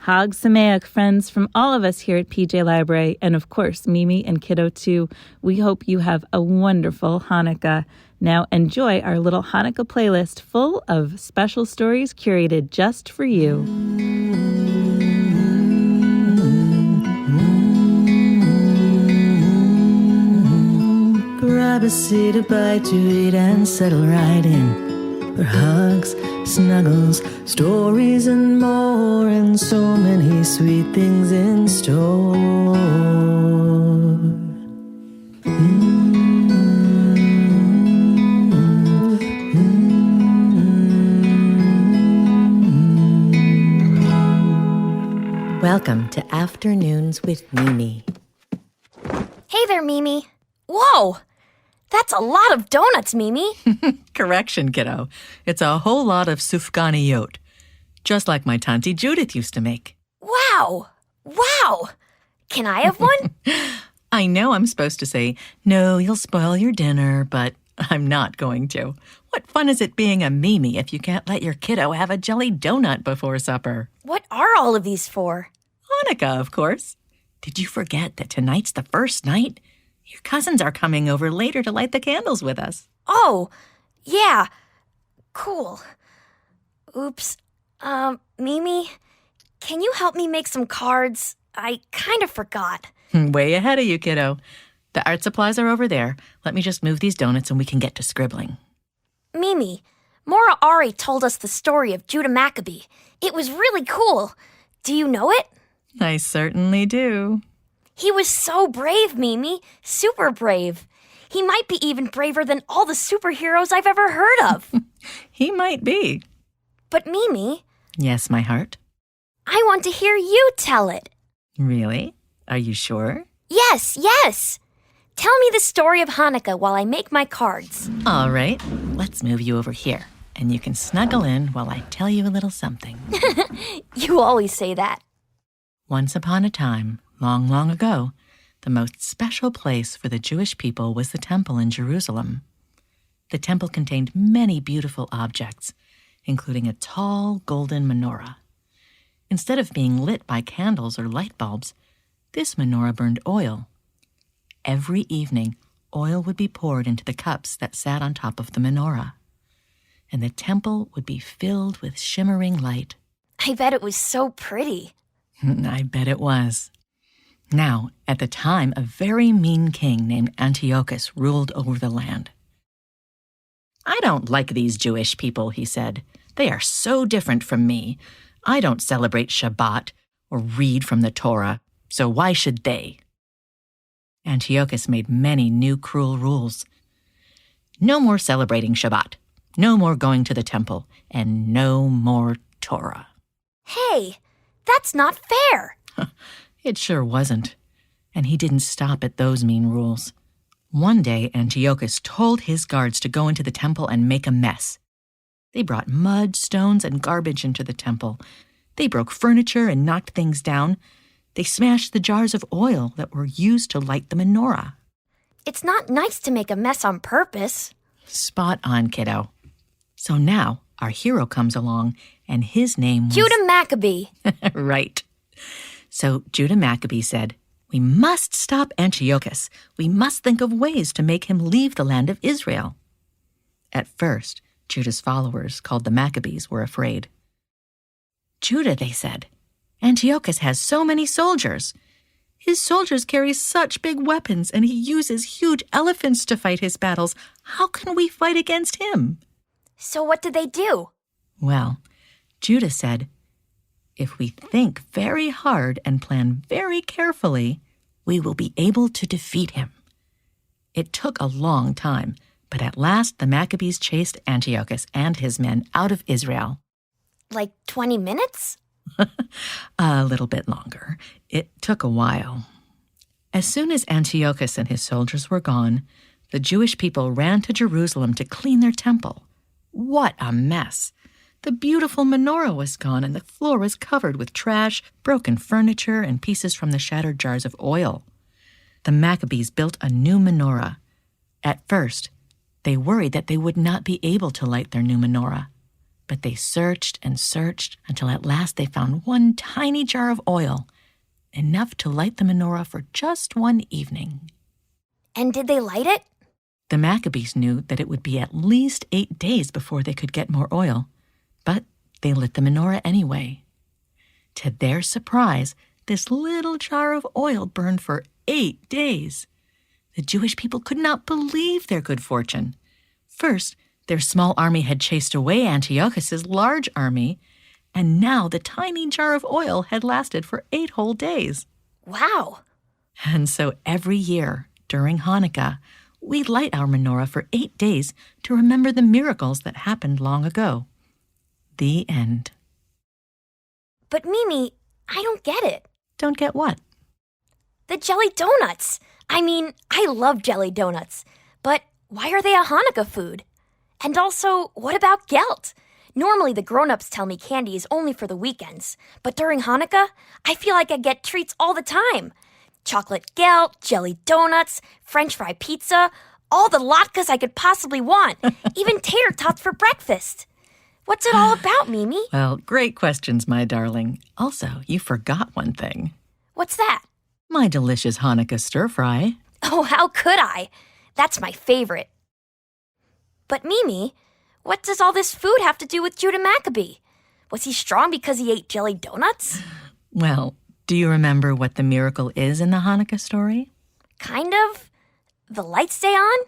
Chag Sameach, friends, from all of us here at PJ Library, and of course, Mimi and Kiddo too. We hope you have a wonderful Hanukkah. Now enjoy our little Hanukkah playlist full of special stories curated just for you. Grab a seat, a bite to eat, and settle right in. For hugs, snuggles, stories, and more, and so many sweet things in store. Welcome to Afternoons with Mimi. Hey there, Mimi. Whoa! That's a lot of donuts, Mimi. Correction, kiddo. It's a whole lot of sufganiyot, just like my Tanti Judith used to make. Wow! Wow! Can I have one? I know I'm supposed to say, no, you'll spoil your dinner, but I'm not going to. What fun is it being a Mimi if you can't let your kiddo have a jelly donut before supper? What are all of these for? Hanukkah, of course. Did you forget that tonight's the first night? Your cousins are coming over later to light the candles with us. Oh, yeah. Cool. Oops. Mimi, can you help me make some cards? I kind of forgot. Way ahead of you, kiddo. The art supplies are over there. Let me just move these donuts and we can get to scribbling. Mimi, Mora Ari told us the story of Judah Maccabee. It was really cool. Do you know it? I certainly do. He was so brave, Mimi. Super brave. He might be even braver than all the superheroes I've ever heard of. He might be. But Mimi... Yes, my heart? I want to hear you tell it. Really? Are you sure? Yes. Tell me the story of Hanukkah while I make my cards. All right. Let's move you over here, and you can snuggle in while I tell you a little something. You always say that. Once upon a time, long, long ago, the most special place for the Jewish people was the temple in Jerusalem. The temple contained many beautiful objects, including a tall golden menorah. Instead of being lit by candles or light bulbs, this menorah burned oil. Every evening, oil would be poured into the cups that sat on top of the menorah, and the temple would be filled with shimmering light. I bet it was so pretty. I bet it was. Now, at the time, a very mean king named Antiochus ruled over the land. I don't like these Jewish people, he said. They are so different from me. I don't celebrate Shabbat or read from the Torah, so why should they? Antiochus made many new cruel rules. No more celebrating Shabbat, no more going to the temple, and no more Torah. Hey, that's not fair. It sure wasn't. And he didn't stop at those mean rules. One day, Antiochus told his guards to go into the temple and make a mess. They brought mud, stones, and garbage into the temple. They broke furniture and knocked things down. They smashed the jars of oil that were used to light the menorah. It's not nice to make a mess on purpose. Spot on, kiddo. So now our hero comes along, and his name was... Judah Maccabee. Right. So Judah Maccabee said, "We must stop Antiochus. We must think of ways to make him leave the land of Israel." At first, Judah's followers, called the Maccabees, were afraid. "Judah," they said, "Antiochus has so many soldiers. His soldiers carry such big weapons, and he uses huge elephants to fight his battles. How can we fight against him?" So what did they do? Well, Judah said, "If we think very hard and plan very carefully, we will be able to defeat him." It took a long time, but at last the Maccabees chased Antiochus and his men out of Israel. Like 20 minutes? A little bit longer. It took a while. As soon as Antiochus and his soldiers were gone, the Jewish people ran to Jerusalem to clean their temple. What a mess! The beautiful menorah was gone, and the floor was covered with trash, broken furniture, and pieces from the shattered jars of oil. The Maccabees built a new menorah. At first, they worried that they would not be able to light their new menorah. But they searched and searched until at last they found one tiny jar of oil, enough to light the menorah for just one evening. And did they light it? The Maccabees knew that it would be at least 8 days before they could get more oil, but they lit the menorah anyway. To their surprise, this little jar of oil burned for 8 days. The Jewish people could not believe their good fortune. First, their small army had chased away Antiochus's large army, and now the tiny jar of oil had lasted for 8 whole days. Wow. And so every year, during Hanukkah, we light our menorah for 8 days to remember the miracles that happened long ago. The end. But Mimi, I don't get it. Don't get what? The jelly donuts. I mean, I love jelly donuts. But why are they a Hanukkah food? And also, what about gelt? Normally the grown-ups tell me candy is only for the weekends. But during Hanukkah, I feel like I get treats all the time. Chocolate gelt, jelly donuts, French fry pizza, all the latkes I could possibly want, even tater tots for breakfast. What's it all about, Mimi? Well, great questions, my darling. Also, you forgot one thing. What's that? My delicious Hanukkah stir-fry. Oh, how could I? That's my favorite. But Mimi, what does all this food have to do with Judah Maccabee? Was he strong because he ate jelly donuts? Well, do you remember what the miracle is in the Hanukkah story? Kind of. The lights stay on?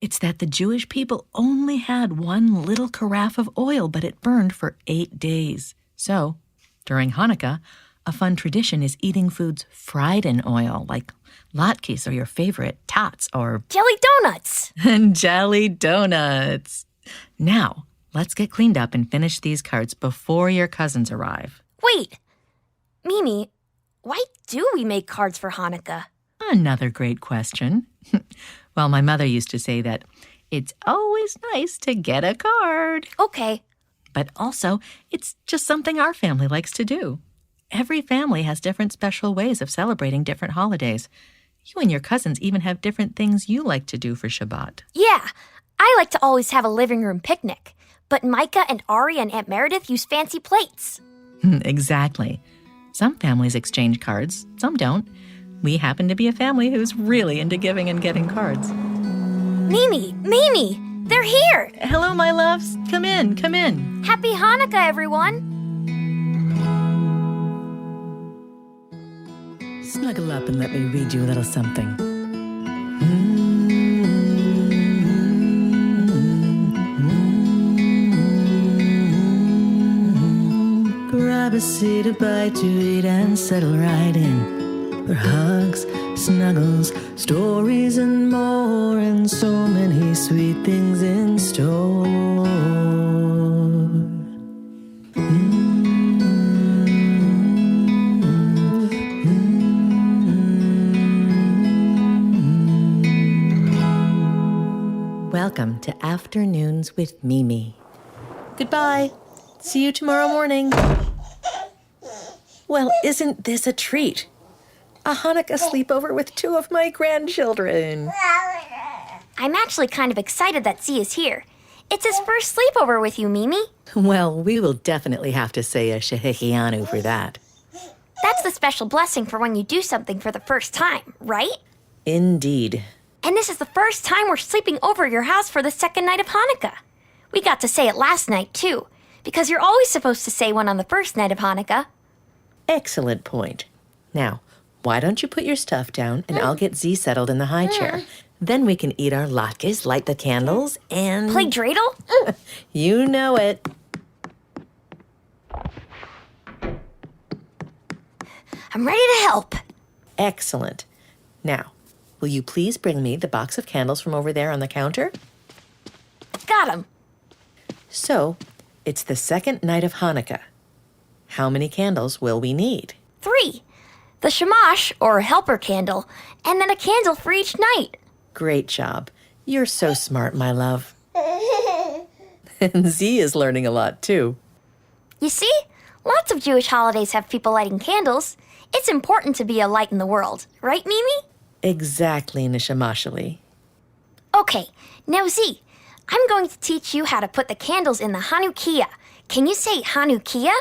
It's that the Jewish people only had one little carafe of oil, but it burned for 8 days. So, during Hanukkah, a fun tradition is eating foods fried in oil, like latkes or your favorite tots or Jelly donuts! and jelly donuts. Now, let's get cleaned up and finish these cards before your cousins arrive. Wait! Mimi, why do we make cards for Hanukkah? Another great question. Well, my mother used to say that it's always nice to get a card. Okay. But also, it's just something our family likes to do. Every family has different special ways of celebrating different holidays. You and your cousins even have different things you like to do for Shabbat. Yeah, I like to always have a living room picnic. But Micah and Ari and Aunt Meredith use fancy plates. Exactly. Some families exchange cards, some don't. We happen to be a family who's really into giving and getting cards. Mimi! They're here! Hello, my loves. Come in, come in. Happy Hanukkah, everyone! Snuggle up and let me read you a little something. Grab a seat, a bite to eat, and settle right in. For hugs, snuggles, stories, and more, and so many sweet things in store. Welcome to Afternoons with Mimi. Goodbye. See you tomorrow morning. Well, isn't this a treat? A Hanukkah sleepover with 2 of my grandchildren. I'm actually kind of excited that Z is here. It's his first sleepover with you, Mimi. Well, we will definitely have to say a Shehechianu for that. That's the special blessing for when you do something for the first time, right? Indeed. And this is the first time we're sleeping over at your house for the second night of Hanukkah. We got to say it last night, too, because you're always supposed to say one on the first night of Hanukkah. Excellent point. Now, why don't you put your stuff down and I'll get Z settled in the high chair. Then we can eat our latkes, light the candles, and... Play dreidel? You know it. I'm ready to help. Excellent. Now, will you please bring me the box of candles from over there on the counter? Got him. So, it's the second night of Hanukkah. How many candles will we need? 3. The shamash, or helper candle, and then a candle for each night. Great job. You're so smart, my love. And Z is learning a lot, too. You see? Lots of Jewish holidays have people lighting candles. It's important to be a light in the world, right, Mimi? Exactly, Nishamashali. Okay, now Z, I'm going to teach you how to put the candles in the Hanukkah. can you say Hanukkah?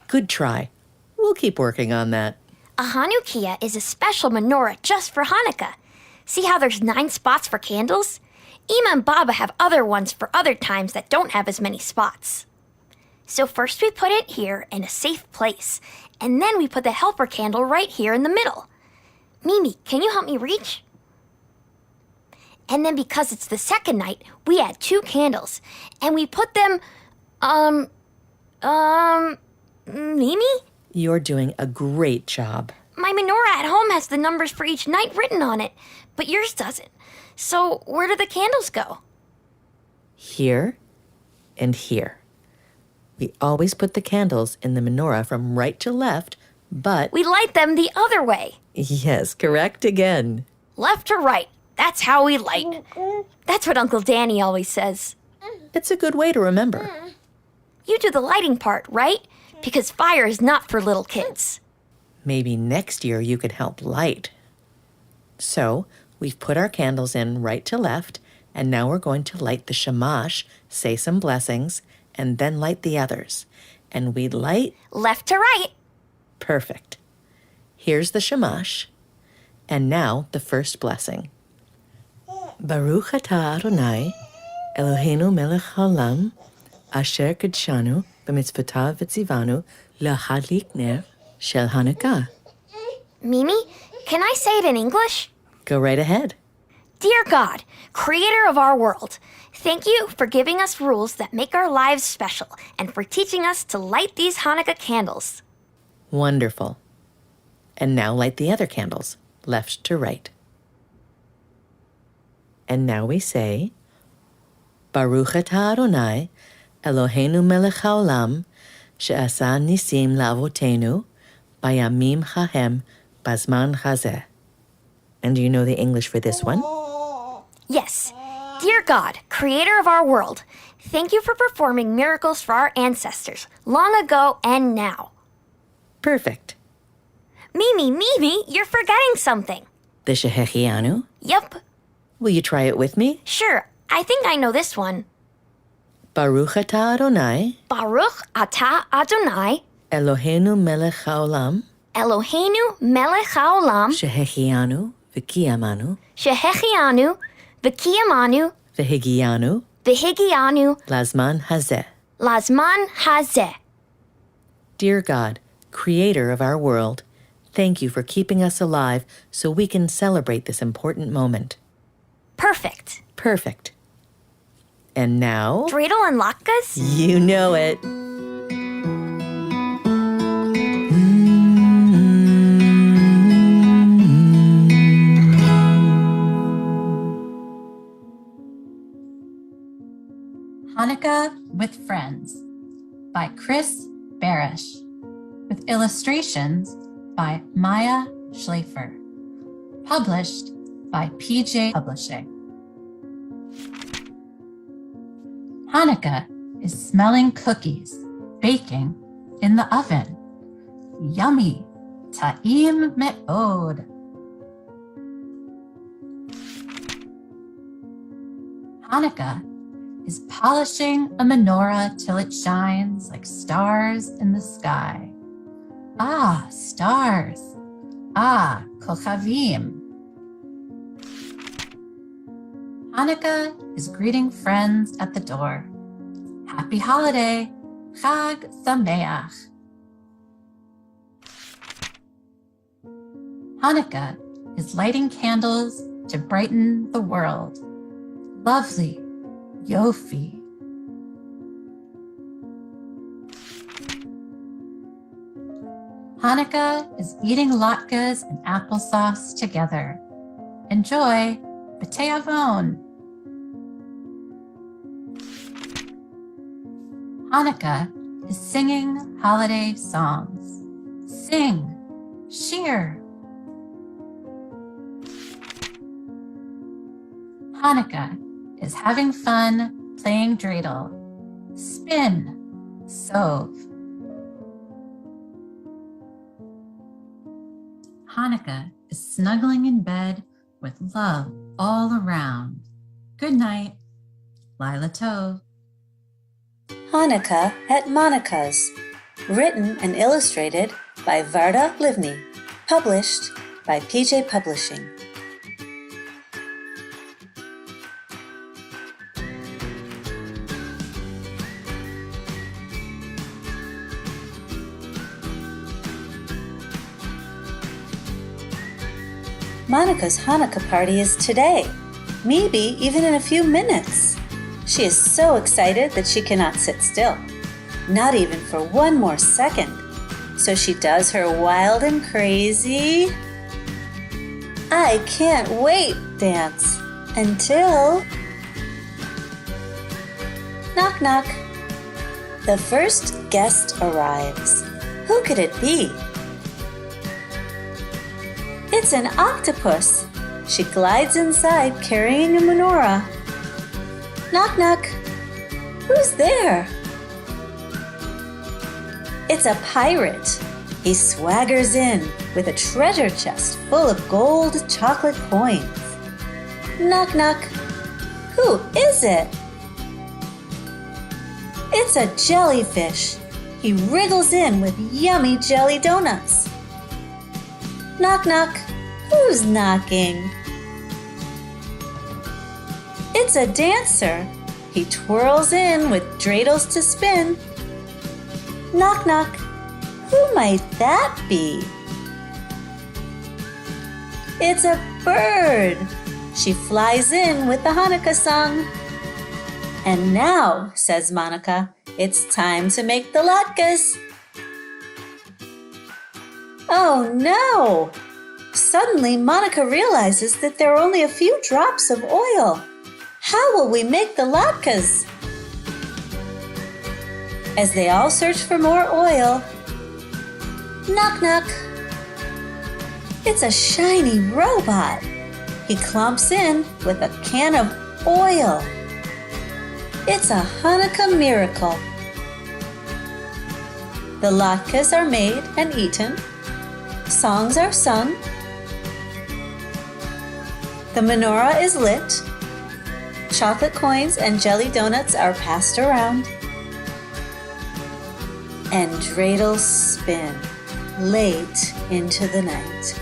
Good try. We'll keep working on that. A Hanukkah is a special menorah just for Hanukkah. See how there's 9 spots for candles? Ima and Baba have other ones for other times that don't have as many spots. So first we put it here in a safe place, and then we put the helper candle right here in the middle. Mimi, can you help me reach? And then because it's the second night, we add 2 candles, and we put them, Mimi? You're doing a great job. My menorah at home has the numbers for each night written on it, but yours doesn't. So where do the candles go? Here and here. We always put the candles in the menorah from right to left, but... We light them the other way. Yes, correct again. Left to right. That's how we light. That's what Uncle Danny always says. It's a good way to remember. You do the lighting part, right? Because fire is not for little kids. Maybe next year you could help light. So, we've put our candles in right to left, and now we're going to light the shamash, say some blessings, and then light the others. And we light... Left to right. Perfect. Here's the shamash. And now the first blessing. Baruch atah Adonai, Eloheinu melech haolam, asher kedshanu b'mitzvotav v'tzivanu lahadlik ner shel Hanukkah. Mimi, can I say it in English? Go right ahead. Dear God, creator of our world, thank you for giving us rules that make our lives special and for teaching us to light these Hanukkah candles. Wonderful. And now light the other candles, left to right. And now we say, Baruch atah Adonai, Eloheinu melech haolam, she'asa nisim la'avotenu, bayamim chahem, bazman chazeh. And do you know the English for this one? Yes. Dear God, creator of our world, thank you for performing miracles for our ancestors, long ago and now. Perfect. Mimi, you're forgetting something. The Shehechianu? Yep. Will you try it with me? Sure, I think I know this one. Baruch atah Adonai, Baruch atah Adonai, Eloheinu melech haolam, Eloheinu melech haolam, shehechianu v'kiyamanu, shehechianu, v'kiyamanu, v'higianu, v'higianu, lazman hazeh. lazman hazeh. Dear God, creator of our world, thank you for keeping us alive so we can celebrate this important moment. Perfect. Perfect. And now... Dreidel and latkes? You know it. Hanukkah with Friends by Chris Barish, with illustrations by Maya Schlafer, published by PJ Publishing. Hanukkah is smelling cookies, baking in the oven. Yummy, ta'im me'od. Hanukkah is polishing a menorah till it shines like stars in the sky. Ah, stars. Ah, kochavim. Hanukkah is greeting friends at the door. Happy holiday, Chag Sameach. Hanukkah is lighting candles to brighten the world. Lovely, Yofi. Hanukkah is eating latkes and applesauce together. Enjoy b'te'avon. Hanukkah is singing holiday songs. Sing, shir. Hanukkah is having fun playing dreidel. Spin, sove. Hanukkah is snuggling in bed with love all around. Good night, Lila Tov. Hanukkah at Monica's, written and illustrated by Varda Livni, published by PJ Publishing. Monica's Hanukkah party is today, maybe even in a few minutes. She is so excited that she cannot sit still, not even for one more second. So she does her wild and crazy "I can't wait" dance until... Knock, knock. The first guest arrives. Who could it be? It's an octopus. She glides inside carrying a menorah. Knock, knock. Who's there? It's a pirate. He swaggers in with a treasure chest full of gold chocolate coins. Knock, knock. Who is it? It's a jellyfish. He wriggles in with yummy jelly donuts. Knock, knock. Who's knocking? It's a dancer. He twirls in with dreidels to spin. Knock, knock. Who might that be? It's a bird. She flies in with the Hanukkah song. And now, says Monica, it's time to make the latkes. Oh no! Suddenly, Monica realizes that there are only a few drops of oil. How will we make the latkes? As they all search for more oil, knock, knock. It's a shiny robot. He clumps in with a can of oil. It's a Hanukkah miracle. The latkes are made and eaten. Songs are sung. The menorah is lit. Chocolate coins and jelly donuts are passed around. And dreidels spin late into the night.